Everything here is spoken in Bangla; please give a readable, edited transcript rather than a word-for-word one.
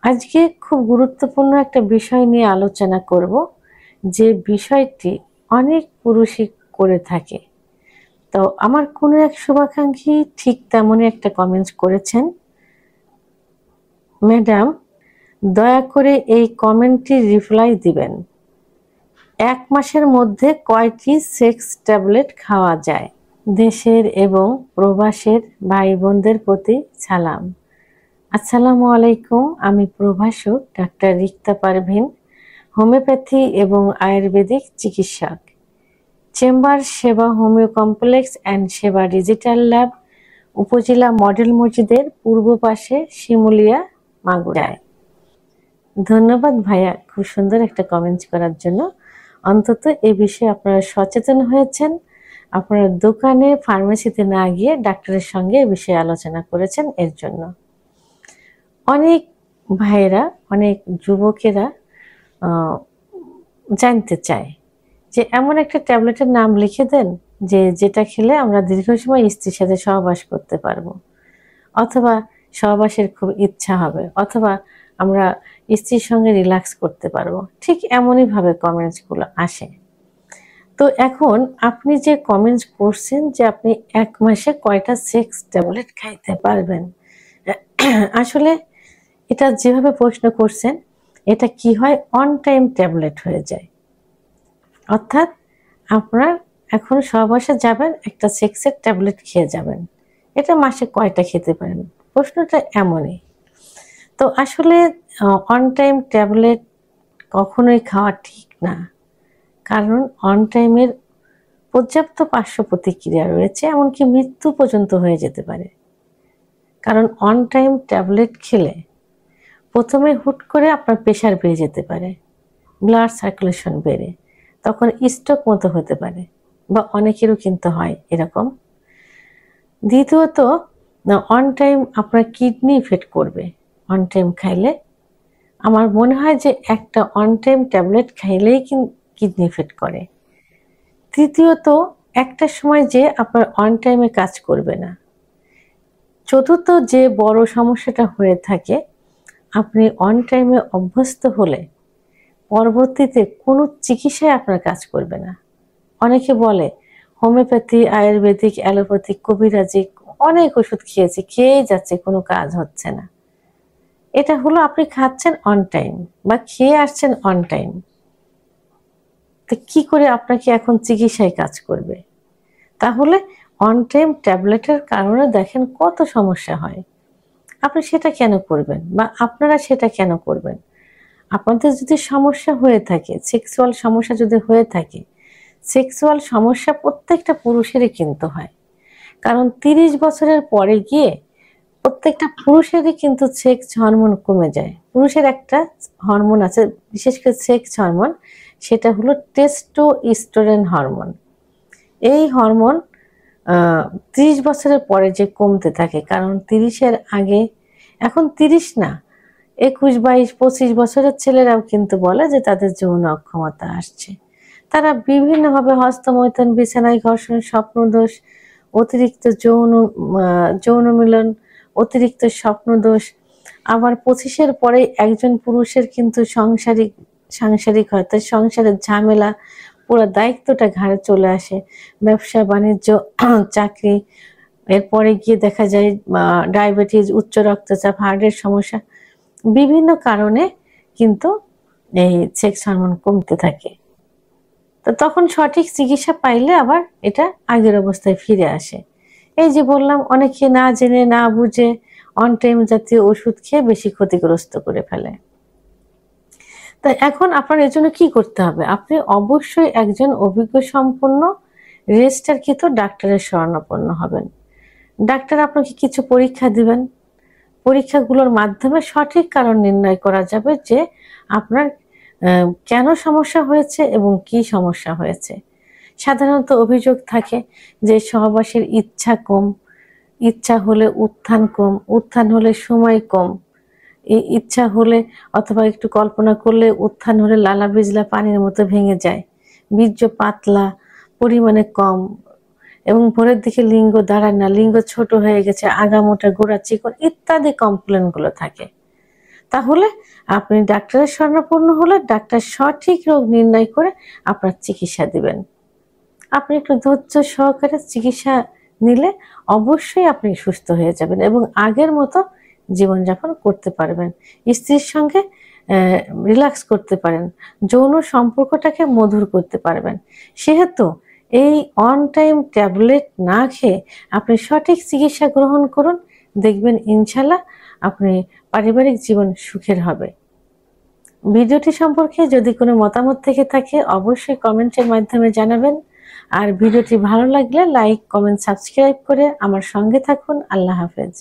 আজকে খুব গুরুত্বপূর্ণ একটা বিষয় নিয়ে আলোচনা করব, যে বিষয়টি অনেক পুরুষই করে থাকে। তো আমার কোনো এক শুভাকাঙ্ক্ষী ঠিক তেমনই একটা কমেন্টস করেছেন। ম্যাডাম, দয়া করে এই কমেন্টটির রিপ্লাই দিবেন। 1 মাসের মধ্যে কয়টি সেক্স ট্যাবলেট খাওয়া যায়? দেশের এবং প্রবাসের ভাই বোনদের প্রতি সালাম। আসসালামু আলাইকুম। আমি প্রভাষক ডাক্তার রিক্তা পারভিন, হোমিওপ্যাথি এবং আয়ুর্বেদিক চিকিৎসক। চেম্বার সেবা হোমিও কমপ্লেক্স অ্যান্ড সেবা ডিজিটাল ল্যাব, উপজেলা মডেল মসজিদের পূর্ব পাশে, শিমুলিয়া, মাগুরায়। ধন্যবাদ ভাইয়া, খুব সুন্দর একটা কমেন্টস করার জন্য। অন্তত এই বিষয়ে আপনারা সচেতন হয়েছেন। আপনারা দোকানে ফার্মেসিতে না গিয়ে ডাক্তারের সঙ্গে এই বিষয়ে আলোচনা করেছেন, এর জন্য। অনেক ভাইয়েরা, অনেক যুবকেরা জানতে চায় যে এমন একটা ট্যাবলেটের নাম লিখে দেন যেটা খেলে আমরা দীর্ঘ সময় স্ত্রীর সাথে সহবাস করতে পারবো, অথবা সহবাসের খুব ইচ্ছা হবে, অথবা আমরা স্ত্রীর সঙ্গে রিল্যাক্স করতে পারবো। ঠিক এমনই ভাবে কমেন্টসগুলো আসে। তো এখন আপনি যে কমেন্টস করছেন যে আপনি 1 মাসে কয়টা সেক্স ট্যাবলেট খাইতে পারবেন, আসলে এটা যেভাবে প্রশ্ন করছেন, এটা কি হয়, অন টাইম ট্যাবলেট হয়ে যায়। অর্থাৎ আপনার এখন সহবাসে যাবেন, একটা সেক্সের ট্যাবলেট খেয়ে যাবেন। এটা মাসে কয়টা খেতে পারেন? প্রশ্নটা এমনই। তো আসলে অন টাইম ট্যাবলেট কখনোই খাওয়া ঠিক না, কারণ অন টাইমের পর্যাপ্ত পার্শ্ব প্রতিক্রিয়া রয়েছে, এমনকি মৃত্যু পর্যন্ত হয়ে যেতে পারে। কারণ অন টাইম ট্যাবলেট খেলে প্রথমে হুট করে আপনার প্রেশার বেড়ে যেতে পারে, ব্লাড সার্কুলেশন বেড়ে, তখন স্ট্রোক মতো হতে পারে, বা অনেকেরও কিন্তু হয় এরকম। দ্বিতীয়ত, অন টাইম আপনার কিডনি ইফেক্ট করবে অন টাইম খাইলে। আমার মনে হয় যে একটা অন টাইম ট্যাবলেট খাইলেই কিডনি ইফেক্ট করে। তৃতীয়ত, একটা সময় যে আপনার অন টাইমে কাজ করবে না। চতুর্থ, যে বড় সমস্যাটা হয়ে থাকে, আপনি অন টাইমে অভ্যস্ত হলে পরবর্তীতে কোনো চিকিৎসায় আপনার কাজ করবে না। অনেকে বলে হোমিওপ্যাথি, আয়ুর্বেদিক, অ্যালোপ্যাথিক, কবিরাজি অনেক ওষুধ খেয়েছি, খেয়েই যাচ্ছে, কোনো কাজ হচ্ছে না। এটা হলো আপনি খাচ্ছেন অন টাইম বা খেয়ে আসছেন অন টাইম, তো কি করে আপনাকে এখন চিকিৎসায় কাজ করবে? তাহলে অন টাইম ট্যাবলেটের কারণে দেখেন কত সমস্যা হয়। আপনি সেটা কেন করবেন, বা আপনারা সেটা কেন করবেন? আপনাদের যদি সমস্যা হয়ে থাকে, সেক্সুয়াল সমস্যা যদি হয়ে থাকে, সেক্সুয়াল সমস্যা প্রত্যেকটা পুরুষেরই কিন্তু হয়। কারণ 30 বছরের পরে গিয়ে প্রত্যেকটা পুরুষেরই কিন্তু সেক্স হরমোন কমে যায়। পুরুষের একটা হরমোন আছে, বিশেষ করে সেক্স হরমোন, সেটা হলো টেস্টোস্টেরন হরমোন। এই হরমোন 30 বছরের পরে যে কমতে থাকে, কারণ 30-এর আগে, এখন 30 না, 21, 22, 25 বছরের ছেলেরাও কিন্তু বলে যে তাদের যৌন অক্ষমতা আসছে। তারা বিভিন্নভাবে হস্তমৈথুন, বিছানায় ঘর্ষণ, স্বপ্নদোষ, অতিরিক্ত যৌন মিলন, অতিরিক্ত স্বপ্নদোষ। আবার 25-এর পরে একজন পুরুষের কিন্তু সাংসারিক হয়, তার সংসারের ঝামেলা, পুরো দায়িত্বটা ঘাড়ে চলে আসে। ব্যবসা বাণিজ্য, চাকরি, এরপরে গিয়ে দেখা যায় ডায়াবেটিস, উচ্চ রক্তচাপ, হার্টের সমস্যা, বিভিন্ন কারণে কিন্তু এই সেক্স হরমোন কমতে থাকে। তো তখন সঠিক চিকিৎসা পাইলে আবার এটা আগের অবস্থায় ফিরে আসে। এই যে বললাম, অনেকে না জেনে না বুঝে অন টাইম জাতীয় ওষুধ খেয়ে বেশি ক্ষতিগ্রস্ত করে ফেলে। তা এখন আপনার এর জন্য কি করতে হবে? আপনি অবশ্যই একজন অভিজ্ঞ সম্পন্ন রেজিস্টারকৃত ডাক্তারের শরণাপন্ন হবেন। ডাক্তার আপনাকে কিছু পরীক্ষা দিবেন। পরীক্ষাগুলোর মাধ্যমে সঠিক কারণ নির্ণয় করা যাবে যে আপনার কেন সমস্যা হয়েছে এবং কি সমস্যা হয়েছে। সাধারণত অভিযোগ থাকে যে সহবাসের ইচ্ছা কম, ইচ্ছা হলে উত্থান কম, উত্থান হলে সময় কম, ইচ্ছা হলে অথবা একটু কল্পনা করলে উত্থান হলে লালা বিজলা পানির মতো ভেঙে যায়, বীর্য পাতলা, পরিমাণে কম, এবং ভোরের দিকে লিঙ্গ দাঁড়ায় না, লিঙ্গ ছোট হয়ে গেছে, আগা মোটা, গোড়া চিকন ইত্যাদি কমপ্লেন গুলো থাকে। তাহলে আপনি ডাক্তারের শরণাপন্ন হলে ডাক্তার সঠিক রোগ নির্ণয় করে আপনার চিকিৎসা দিবেন। আপনি একটু ধৈর্য সহকারে চিকিৎসা নিলে অবশ্যই আপনি সুস্থ হয়ে যাবেন এবং আগের মতো জীবনযাপন করতে পারবেন। স্ত্রীর সঙ্গে রিল্যাক্স করতে পারেন, যৌন সম্পর্কটাকে মধুর করতে পারবেন। সেহেতু এই অন টাইম ট্যাবলেট না খেয়ে আপনি সঠিক চিকিৎসা গ্রহণ করুন, দেখবেন ইনশাল্লাহ আপনি পারিবারিক জীবন সুখের হবে। ভিডিওটি সম্পর্কে যদি কোনো মতামত থেকে থাকে অবশ্যই কমেন্টের মাধ্যমে জানাবেন। আর ভিডিওটি ভালো লাগলে লাইক, কমেন্ট, সাবস্ক্রাইব করে আমার সঙ্গে থাকুন। আল্লাহ হাফেজ।